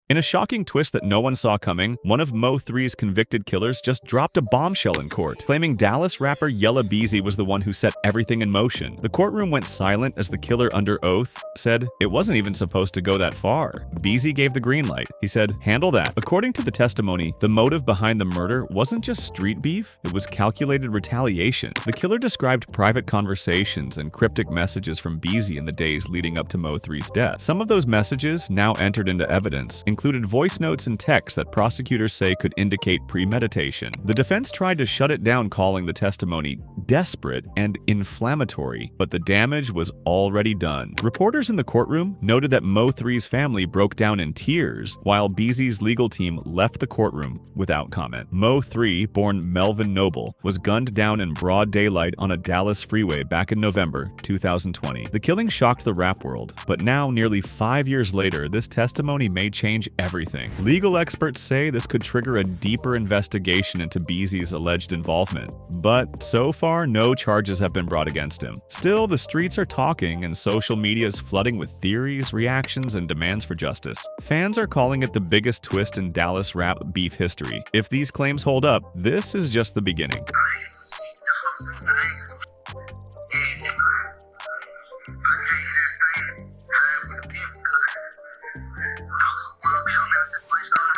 In a shocking twist that no one saw coming, one of Mo3's convicted killers just dropped a bombshell in court, claiming Dallas rapper Yella Beezy was the one who set everything in motion. The courtroom went silent as the killer under oath said it wasn't even supposed to go that far. Beezy gave the green light. He said, "Handle that." According to the testimony, the motive behind the murder wasn't just street beef, it was calculated retaliation. The killer described private conversations and cryptic messages from Beezy in the days leading up to Mo3's death. Some of those messages, now entered into evidence, included voice notes and texts that prosecutors say could indicate premeditation. The defense tried to shut it down, calling the testimony desperate and inflammatory, but the damage was already done. Reporters in the courtroom noted that Mo3's family broke down in tears, while Beezy's legal team left the courtroom without comment. Mo3, born Melvin Noble, was gunned down in broad daylight on a Dallas freeway back in November 2020. The killing shocked the rap world, but now, nearly 5 years later, this testimony may change everything. Legal experts say this could trigger a deeper investigation into Beezy's alleged involvement, but so far, no charges have been brought against him. Still, the streets are talking and social media is flooding with theories, reactions, and demands for justice. Fans are calling it the biggest twist in Dallas rap beef history. If these claims hold up, this is just the beginning.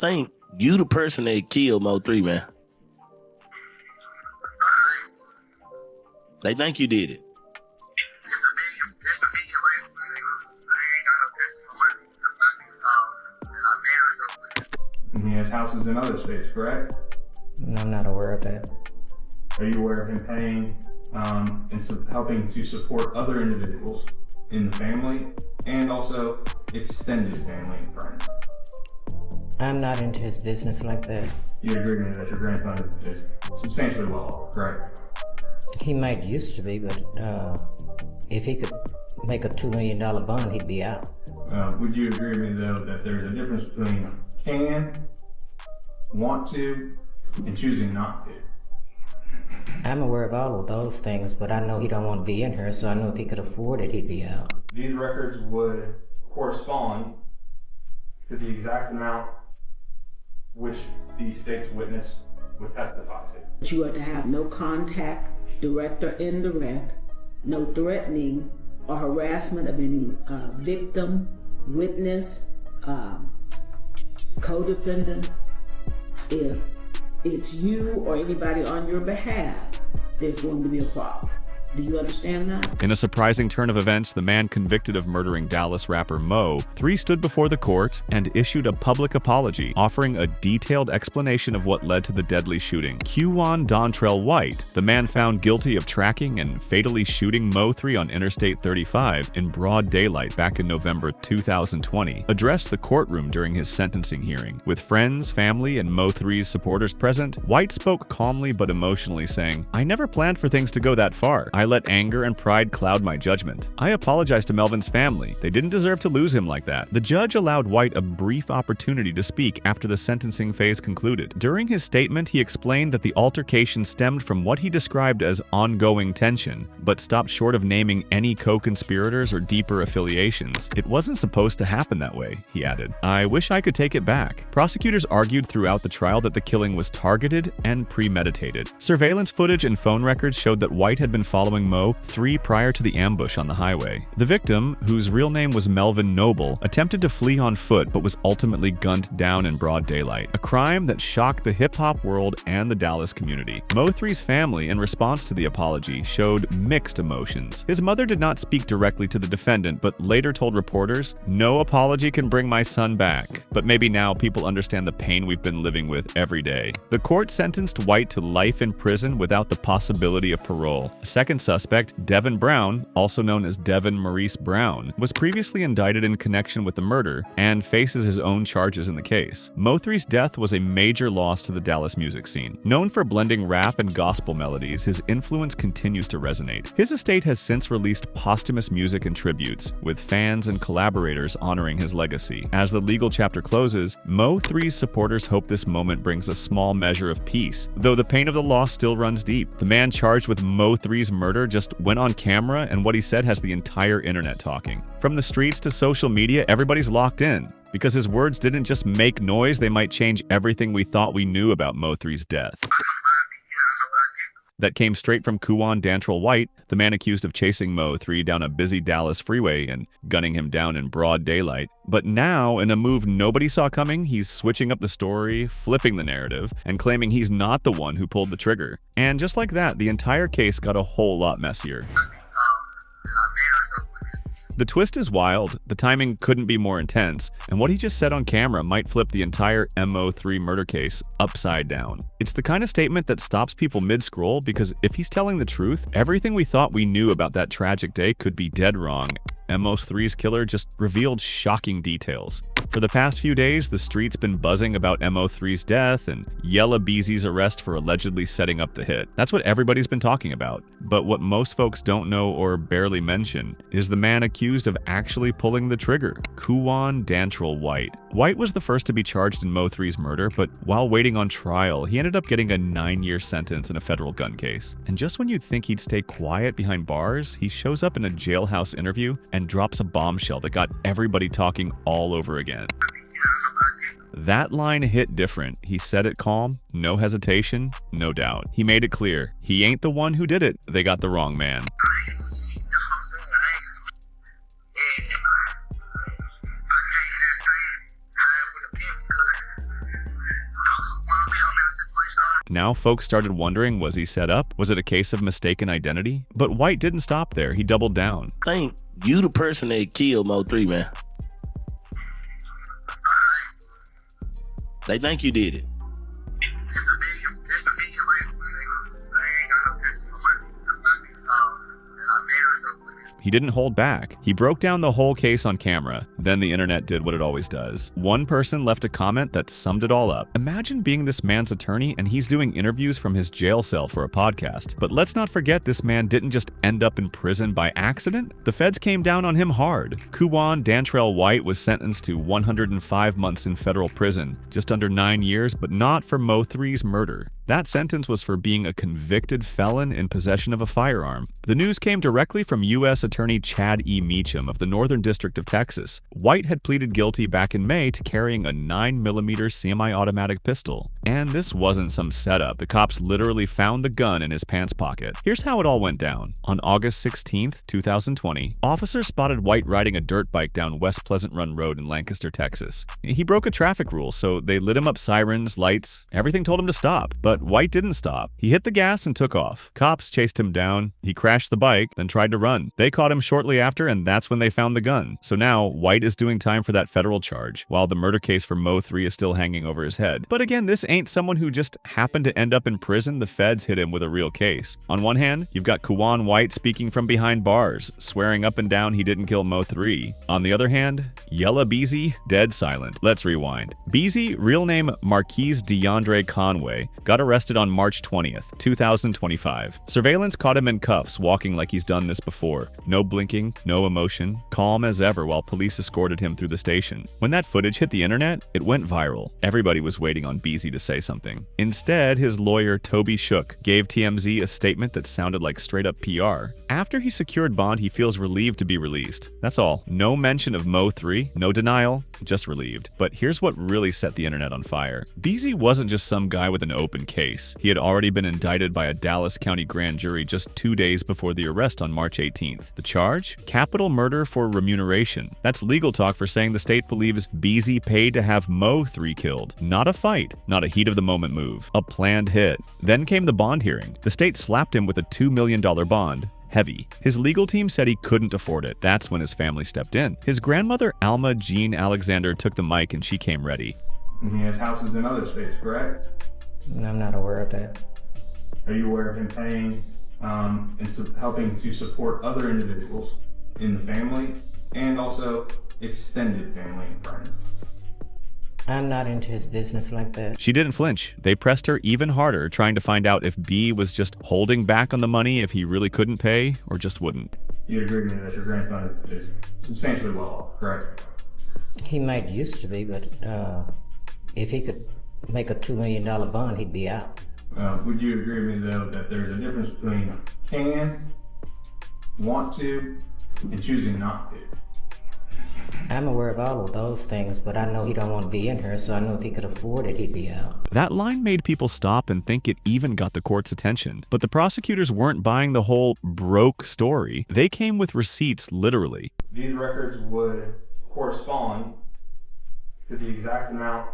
I think you the person that killed Mo3, man. They think you did it. And he has houses in other states, correct? I'm not aware of that. Are you aware of him paying and helping to support other individuals in the family and also extended family and friends? I'm not into his business like that. You agree with me that your grandson is substantially well off, correct? He might used to be, but if he could make a $2 million bond, he'd be out. Would you agree with me, though, that there's a difference between can, want to, and choosing not to? I'm aware of all of those things, but I know he don't want to be in here, so I know if he could afford it, he'd be out. These records would correspond to the exact amount which the state's witness would testify to. You are to have no contact, direct or indirect, no threatening or harassment of any victim, witness, co-defendant. If it's you or anybody on your behalf, there's going to be a problem. Do you understand that? In a surprising turn of events, the man convicted of murdering Dallas rapper Mo3 stood before the court and issued a public apology, offering a detailed explanation of what led to the deadly shooting. Kuwan White, the man found guilty of tracking and fatally shooting Mo3 on Interstate 35 in broad daylight back in November 2020, addressed the courtroom during his sentencing hearing. With friends, family, and Mo3's supporters present, White spoke calmly but emotionally, saying, "I never planned for things to go that far. I let anger and pride cloud my judgment. I apologize to Melvin's family. They didn't deserve to lose him like that." The judge allowed White a brief opportunity to speak after the sentencing phase concluded. During his statement, he explained that the altercation stemmed from what he described as ongoing tension, but stopped short of naming any co-conspirators or deeper affiliations. "It wasn't supposed to happen that way," he added. "I wish I could take it back." Prosecutors argued throughout the trial that the killing was targeted and premeditated. Surveillance footage and phone records showed that White had been following Mo3 prior to the ambush on the highway. The victim, whose real name was Melvin Noble, attempted to flee on foot but was ultimately gunned down in broad daylight, a crime that shocked the hip-hop world and the Dallas community. Mo3's family, in response to the apology, showed mixed emotions. His mother did not speak directly to the defendant, but later told reporters, "No apology can bring my son back, but maybe now people understand the pain we've been living with every day." The court sentenced White to life in prison without the possibility of parole. A second suspect, Devin Brown, also known as Devin Maurice Brown, was previously indicted in connection with the murder and faces his own charges in the case. Mo3's death was a major loss to the Dallas music scene. Known for blending rap and gospel melodies, his influence continues to resonate. His estate has since released posthumous music and tributes, with fans and collaborators honoring his legacy. As the legal chapter closes, Mo3's supporters hope this moment brings a small measure of peace, though the pain of the loss still runs deep. The man charged with Mo3's murder murder just went on camera, and what he said has the entire internet talking. From the streets to social media, everybody's locked in. Because his words didn't just make noise, they might change everything we thought we knew about Mo3's death. That came straight from Kuwan White, the man accused of chasing Mo3 down a busy Dallas freeway and gunning him down in broad daylight. But now, in a move nobody saw coming, he's switching up the story, flipping the narrative, and claiming he's not the one who pulled the trigger. And just like that, the entire case got a whole lot messier. The twist is wild, the timing couldn't be more intense, and what he just said on camera might flip the entire Mo3 murder case upside down. It's the kind of statement that stops people mid-scroll, because if he's telling the truth, everything we thought we knew about that tragic day could be dead wrong. Mo3's killer just revealed shocking details. For the past few days, the street's been buzzing about Mo3's death and Yella Beezy's arrest for allegedly setting up the hit. That's what everybody's been talking about. But what most folks don't know or barely mention is the man accused of actually pulling the trigger, Kuwan White. White was the first to be charged in Mo3's murder, but while waiting on trial, he ended up getting a 9-year sentence in a federal gun case. And just when you'd think he'd stay quiet behind bars, he shows up in a jailhouse interview and drops a bombshell that got everybody talking all over again. That line hit different. He said it calm, no hesitation, no doubt. He made it clear, he ain't the one who did it, they got the wrong man. Now folks started wondering, was he set up? Was it a case of mistaken identity? But White didn't stop there, he doubled down. I think you the person that killed Mo3, man. They think you did it. He didn't hold back. He broke down the whole case on camera. Then the internet did what it always does. One person left a comment that summed it all up. Imagine being this man's attorney and he's doing interviews from his jail cell for a podcast. But let's not forget, this man didn't just end up in prison by accident. The feds came down on him hard. Kuwan White was sentenced to 105 months in federal prison, just under 9 years, but not for Mo3's murder. That sentence was for being a convicted felon in possession of a firearm. The news came directly from U.S. Attorney Chad E. Meacham of the Northern District of Texas. White had pleaded guilty back in May to carrying a 9mm semi-automatic pistol. And this wasn't some setup. The cops literally found the gun in his pants pocket. Here's how it all went down. On August 16th, 2020, officers spotted White riding a dirt bike down West Pleasant Run Road in Lancaster, Texas. He broke a traffic rule, so they lit him up sirens, lights, everything told him to stop. But White didn't stop. He hit the gas and took off. Cops chased him down. He crashed the bike, then tried to run. They caught him shortly after, and that's when they found the gun. So now, White is doing time for that federal charge, while the murder case for Mo3 is still hanging over his head. But again, this ain't someone who just happened to end up in prison. The feds hit him with a real case. On one hand, you've got Kuwan White speaking from behind bars, swearing up and down he didn't kill Mo3. On the other hand, Yella Beezy, dead silent. Let's rewind. Beezy, real name Marquise DeAndre Conway, got arrested on March 20th, 2025. Surveillance caught him in cuffs, walking like he's done this before. No blinking, no emotion, calm as ever while police escorted him through the station. When that footage hit the internet, it went viral. Everybody was waiting on Beezy to say something. Instead, his lawyer, Toby Shook, gave TMZ a statement that sounded like straight-up PR. After he secured bond, he feels relieved to be released. That's all. No mention of Mo3, no denial, just relieved. But here's what really set the internet on fire. Beezy wasn't just some guy with an open case. He had already been indicted by a Dallas County grand jury just 2 days before the arrest on March 18th. The charge? Capital murder for remuneration. That's legal talk for saying the state believes Beezy paid to have Mo3 killed. Not a fight, not a heat-of-the-moment move. A planned hit. Then came the bond hearing. The state slapped him with a $2 million bond. Heavy. His legal team said he couldn't afford it. That's when his family stepped in. His grandmother, Alma Jean Alexander, took the mic and she came ready. And he has houses in other states, correct? I'm not aware of that. Are you aware of him paying and helping to support other individuals in the family and also extended family and friends? I'm not into his business like that. She didn't flinch. They pressed her even harder, trying to find out if B was just holding back on the money if he really couldn't pay, or just wouldn't. You agree with me that your grandson is substantially well off, correct? He might used to be, but if he could make a $2 million bond, he'd be out. Would you agree with me, though, that there's a difference between can want to and choosing not to. I'm aware of all of those things, but I know he don't want to be in here, so I know if he could afford it, he'd be out. That line made people stop and think it even got the court's attention. But the prosecutors weren't buying the whole broke story. They came with receipts, literally. These records would correspond to the exact amount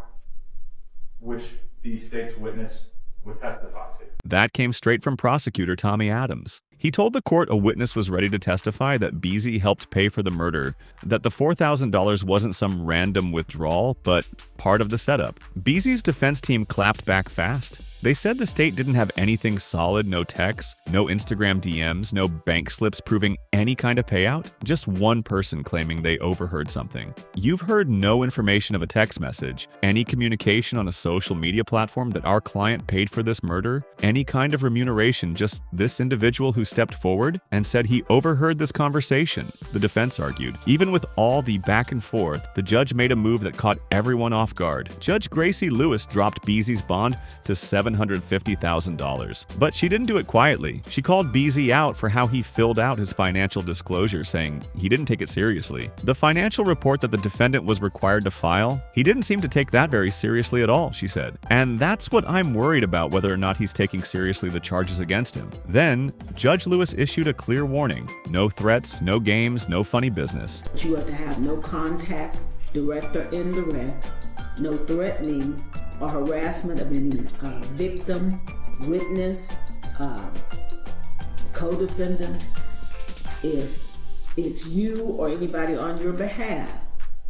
which the state's witness would testify to. That came straight from prosecutor Tommy Adams. He told the court a witness was ready to testify that Beezy helped pay for the murder, that the $4,000 wasn't some random withdrawal, but part of the setup. Beezy's defense team clapped back fast. They said the state didn't have anything solid, no texts, no Instagram DMs, no bank slips proving any kind of payout, just one person claiming they overheard something. You've heard no information of a text message, any communication on a social media platform that our client paid for this murder, any kind of remuneration, just this individual who stepped forward and said he overheard this conversation, the defense argued. Even with all the back and forth, the judge made a move that caught everyone off guard. Judge Gracie Lewis dropped Beezy's bond to $750,000. But she didn't do it quietly. She called Beezy out for how he filled out his financial disclosure, saying he didn't take it seriously. The financial report that the defendant was required to file, he didn't seem to take that very seriously at all, she said. And that's what I'm worried about, whether or not he's taking seriously the charges against him. Then, Judge Lewis issued a clear warning. No threats, no games, no funny business. You are to have no contact, direct or indirect, no threatening or harassment of any victim, witness, co-defendant. If it's you or anybody on your behalf,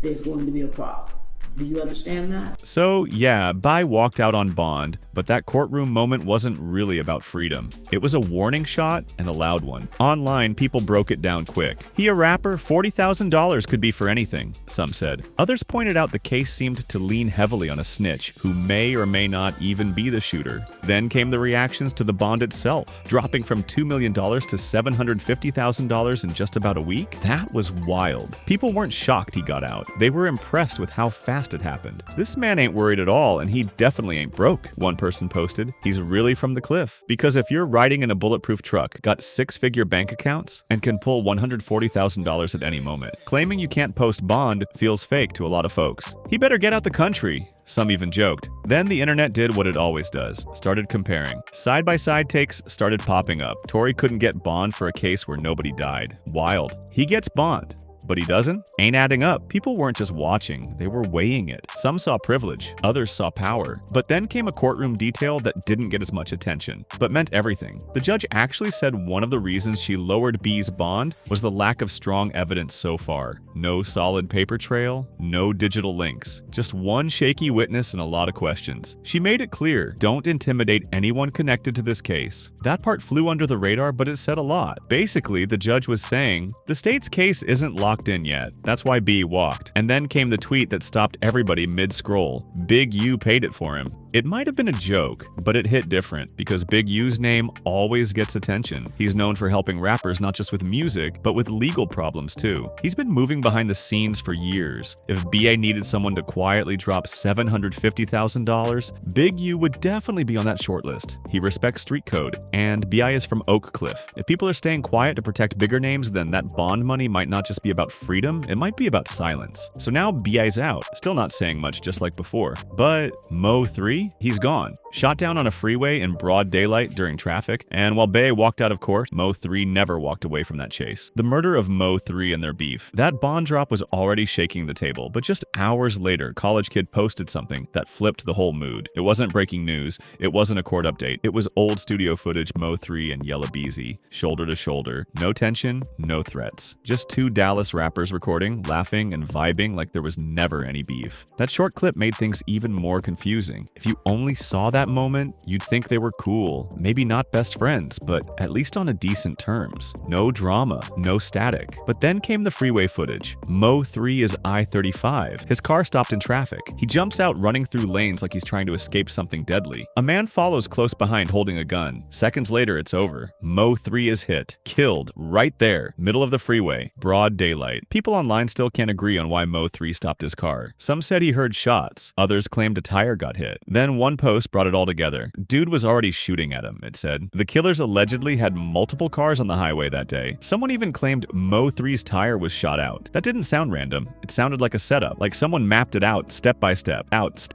there's going to be a problem. Do you understand that? So, yeah, Bai walked out on bond, but that courtroom moment wasn't really about freedom. It was a warning shot and a loud one. Online, people broke it down quick. He a rapper? $40,000 could be for anything, some said. Others pointed out the case seemed to lean heavily on a snitch who may or may not even be the shooter. Then came the reactions to the bond itself, dropping from $2 million to $750,000 in just about a week. That was wild. People weren't shocked he got out. They were impressed with how fast it happened. This man ain't worried at all, and he definitely ain't broke, one person posted. He's really from the cliff. Because if you're riding in a bulletproof truck, got six-figure bank accounts, and can pull $140,000 at any moment, claiming you can't post bond feels fake to a lot of folks. He better get out the country. Some even joked. Then the internet did what it always does, started comparing. Side-by-side takes started popping up. Tory couldn't get bond for a case where nobody died. Wild. He gets bond. But he doesn't? Ain't adding up. People weren't just watching, they were weighing it. Some saw privilege, others saw power. But then came a courtroom detail that didn't get as much attention, but meant everything. The judge actually said one of the reasons she lowered B's bond was the lack of strong evidence so far. No solid paper trail, no digital links, just one shaky witness and a lot of questions. She made it clear, don't intimidate anyone connected to this case. That part flew under the radar, but it said a lot. Basically, the judge was saying, the state's case isn't locked in yet. That's why B walked. And then came the tweet that stopped everybody mid-scroll. Big U paid it for him. It might have been a joke, but it hit different because Big U's name always gets attention. He's known for helping rappers not just with music, but with legal problems too. He's been moving behind the scenes for years. If BA needed someone to quietly drop $750,000, Big U would definitely be on that shortlist. He respects street code, and BI is from Oak Cliff. If people are staying quiet to protect bigger names, then that bond money might not just be about freedom, it might be about silence. So now BI's out, still not saying much just like before. But Mo3? He's gone. Shot down on a freeway in broad daylight during traffic, and while Bay walked out of court, Mo3 never walked away from that chase. The murder of Mo3 and their beef. That bond drop was already shaking the table, but just hours later, College Kid posted something that flipped the whole mood. It wasn't breaking news, it wasn't a court update, it was old studio footage Mo3 and Yella Beezy, shoulder to shoulder. No tension, no threats. Just two Dallas rappers recording, laughing, and vibing like there was never any beef. That short clip made things even more confusing. If you only saw that moment, you'd think they were cool, maybe not best friends, but at least on a decent terms. No drama, no static. But then came the freeway footage. Mo3 is I-35. His car stopped in traffic. He jumps out running through lanes like he's trying to escape something deadly. A man follows close behind holding a gun. Seconds later, it's over. Mo3 is hit. Killed. Right there. Middle of the freeway. Broad daylight. People online still can't agree on why Mo3 stopped his car. Some said he heard shots. Others claimed a tire got hit. Then one post brought it all together. Dude was already shooting at him, it said. The killers allegedly had multiple cars on the highway that day. Someone even claimed Mo3's tire was shot out. That didn't sound random. It sounded like a setup, like someone mapped it out step by step.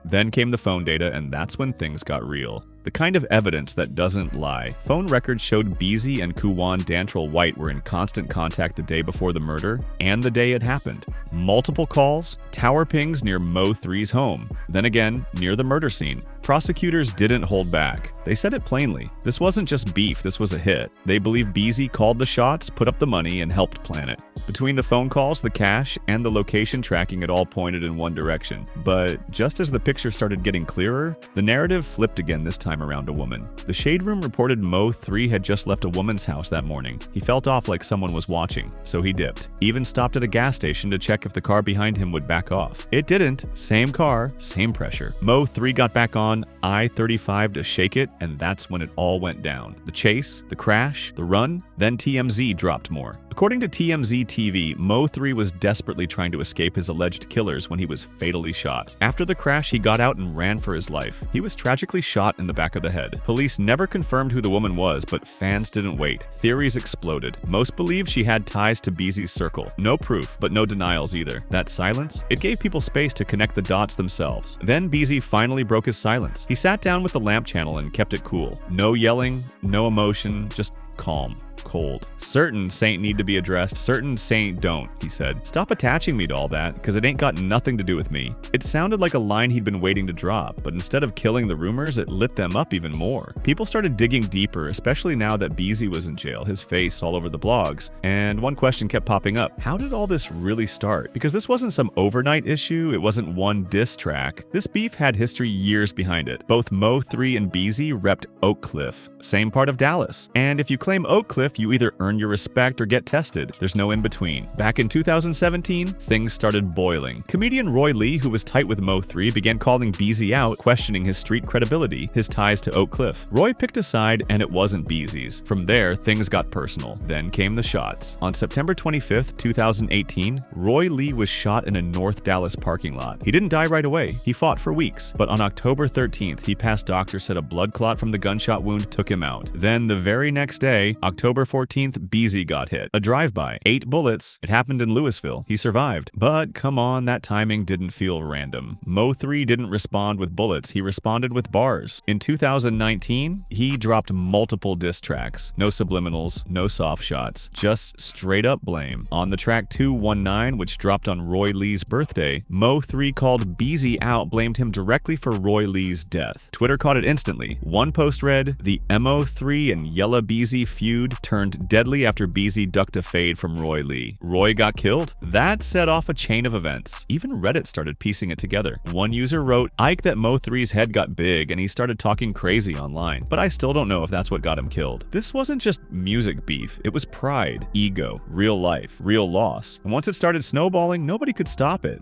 Then came the phone data, and that's when things got real. The kind of evidence that doesn't lie. Phone records showed Beezy and Kuwan White were in constant contact the day before the murder and the day it happened. Multiple calls, tower pings near Mo3's home, then again near the murder scene. Prosecutors didn't hold back. They said it plainly. This wasn't just beef, this was a hit. They believe Beezy called the shots, put up the money, and helped plan it. Between the phone calls, the cash, and the location tracking, it all pointed in one direction. But just as the picture started getting clearer, the narrative flipped again, this time around a woman. The Shade Room reported Mo3 had just left a woman's house that morning. He felt off like someone was watching, so he dipped. Even stopped at a gas station to check if the car behind him would back off. It didn't. Same car, same pressure. Mo3 got back on I-35 to shake it, and that's when it all went down. The chase, the crash, the run, then TMZ dropped more. According to TMZ TV, Mo3 was desperately trying to escape his alleged killers when he was fatally shot. After the crash, he got out and ran for his life. He was tragically shot in the back of the head. Police never confirmed who the woman was, but fans didn't wait. Theories exploded. Most believed she had ties to Beezy's circle. No proof, but no denials either. That silence? It gave people space to connect the dots themselves. Then Beezy finally broke his silence. He sat down with the lamp channel and kept it cool. No yelling, no emotion, just calm. Cold. Certain saint need to be addressed, certain saint don't, he said. Stop attaching me to all that, because it ain't got nothing to do with me. It sounded like a line he'd been waiting to drop, but instead of killing the rumors, it lit them up even more. People started digging deeper, especially now that Beezy was in jail, his face all over the blogs. And one question kept popping up. How did all this really start? Because this wasn't some overnight issue, it wasn't one diss track. This beef had history years behind it. Both Mo3 and Beezy repped Oak Cliff, same part of Dallas. And if you claim Oak Cliff, you either earn your respect or get tested. There's no in between. Back in 2017, things started boiling. Comedian Roy Lee, who was tight with Mo3, began calling Beezy out, questioning his street credibility, his ties to Oak Cliff. Roy picked a side, and it wasn't Beezy's. From there, things got personal. Then came the shots. On September 25th, 2018, Roy Lee was shot in a North Dallas parking lot. He didn't die right away. He fought for weeks. But on October 13th, he passed doctors said a blood clot from the gunshot wound took him out. Then the very next day, October 14th, Beezy got hit. A drive-by. 8 bullets. It happened in Louisville. He survived. But come on, that timing didn't feel random. Mo3 didn't respond with bullets. He responded with bars. In 2019, he dropped multiple diss tracks. No subliminals, no soft shots. Just straight up blame. On the track 219, which dropped on Roy Lee's birthday, Mo3 called Beezy out, blamed him directly for Roy Lee's death. Twitter caught it instantly. One post read, "The Mo3 and Yella Beezy feud turned deadly after Beezy ducked a fade from Roy Lee. Roy got killed?" That set off a chain of events. Even Reddit started piecing it together. One user wrote, "Ike that Mo3's head got big and he started talking crazy online, but I still don't know if that's what got him killed." This wasn't just music beef, it was pride, ego, real life, real loss. And once it started snowballing, nobody could stop it.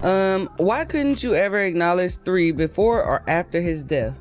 Why couldn't you ever acknowledge 3 before or after his death?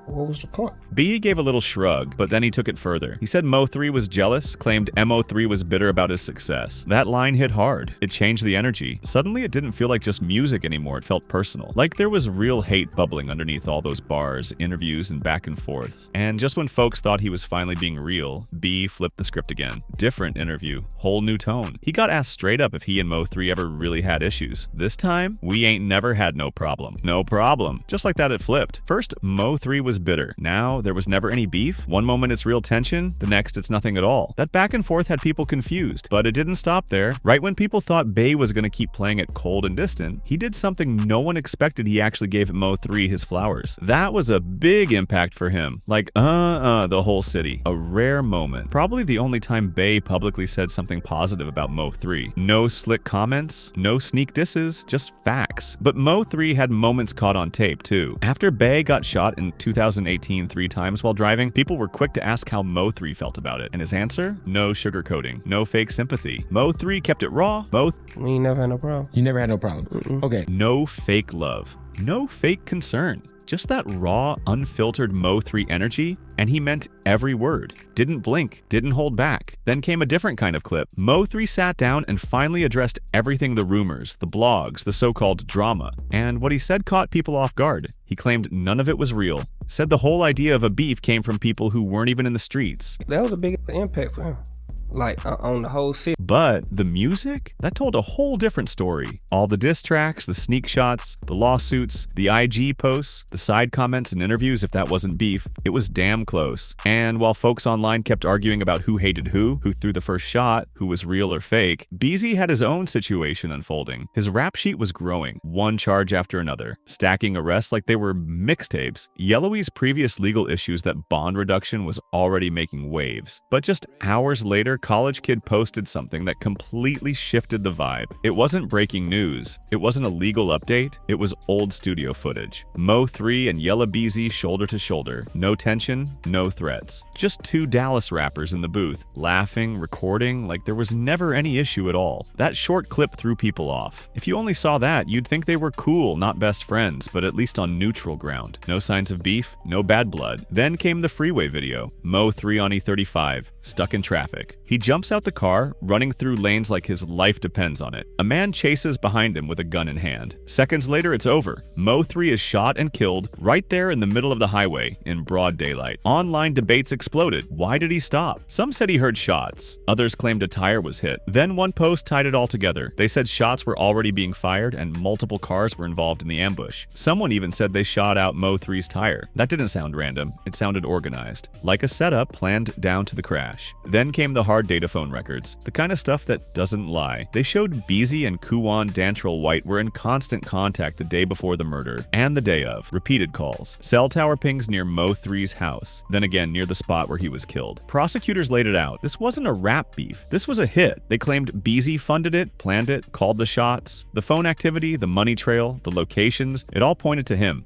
What was the point? B gave a little shrug, but then he took it further. He said Mo3 was jealous, claimed Mo3 was bitter about his success. That line hit hard. It changed the energy. Suddenly, it didn't feel like just music anymore. It felt personal. Like there was real hate bubbling underneath all those bars, interviews, and back and forths. And just when folks thought he was finally being real, B flipped the script again. Different interview. Whole new tone. He got asked straight up if he and Mo3 ever really had issues. This time, "We ain't never had no problem." No problem. Just like that, it flipped. First, Mo3 was bitter. Now, there was never any beef. One moment it's real tension, the next it's nothing at all. That back and forth had people confused, but it didn't stop there. Right when people thought Bay was gonna keep playing it cold and distant, he did something no one expected. He actually gave Mo3 his flowers. That was a big impact for him. Like, the whole city. A rare moment. Probably the only time Bay publicly said something positive about Mo3. No slick comments, no sneak disses, just facts. But Mo3 had moments caught on tape too. After Bay got shot in 2018 3 times while driving, people were quick to ask how Mo3 felt about it. And his answer? No sugarcoating, no fake sympathy. Mo3 kept it raw. We never had no problem. You never had no problem. Okay. No fake love. No fake concern. Just that raw, unfiltered Mo3 energy, and he meant every word. Didn't blink, didn't hold back. Then came a different kind of clip. Mo3 sat down and finally addressed everything: the rumors, the blogs, the so-called drama. And what he said caught people off guard. He claimed none of it was real. Said the whole idea of a beef came from people who weren't even in the streets. That was a big impact for him. Like, on the whole city. But the music? That told a whole different story. All the diss tracks, the sneak shots, the lawsuits, the IG posts, the side comments and interviews, if that wasn't beef, it was damn close. And while folks online kept arguing about who hated who threw the first shot, who was real or fake, Beezy had his own situation unfolding. His rap sheet was growing, one charge after another, stacking arrests like they were mixtapes. Yellowy's previous legal issues that bond reduction was already making waves. But just hours later, College Kid posted something that completely shifted the vibe. It wasn't breaking news. It wasn't a legal update. It was old studio footage. Mo3 and Yella Beezy shoulder to shoulder. No tension, no threats. Just two Dallas rappers in the booth, laughing, recording like there was never any issue at all. That short clip threw people off. If you only saw that, you'd think they were cool, not best friends, but at least on neutral ground. No signs of beef, no bad blood. Then came the freeway video. Mo3 on E35, stuck in traffic. He jumps out the car, running through lanes like his life depends on it. A man chases behind him with a gun in hand. Seconds later, it's over. Mo3 is shot and killed right there in the middle of the highway in broad daylight. Online debates exploded. Why did he stop? Some said he heard shots. Others claimed a tire was hit. Then one post tied it all together. They said shots were already being fired and multiple cars were involved in the ambush. Someone even said they shot out Mo3's tire. That didn't sound random. It sounded organized. Like a setup planned down to the crash. Then came the hard data phone records, the kind of stuff that doesn't lie. They showed Beezy and Kuwan White were in constant contact the day before the murder and the day of. Repeated calls. Cell tower pings near Mo3's house, then again near the spot where he was killed. Prosecutors laid it out. This wasn't a rap beef. This was a hit. They claimed Beezy funded it, planned it, called the shots. The phone activity, the money trail, the locations, it all pointed to him.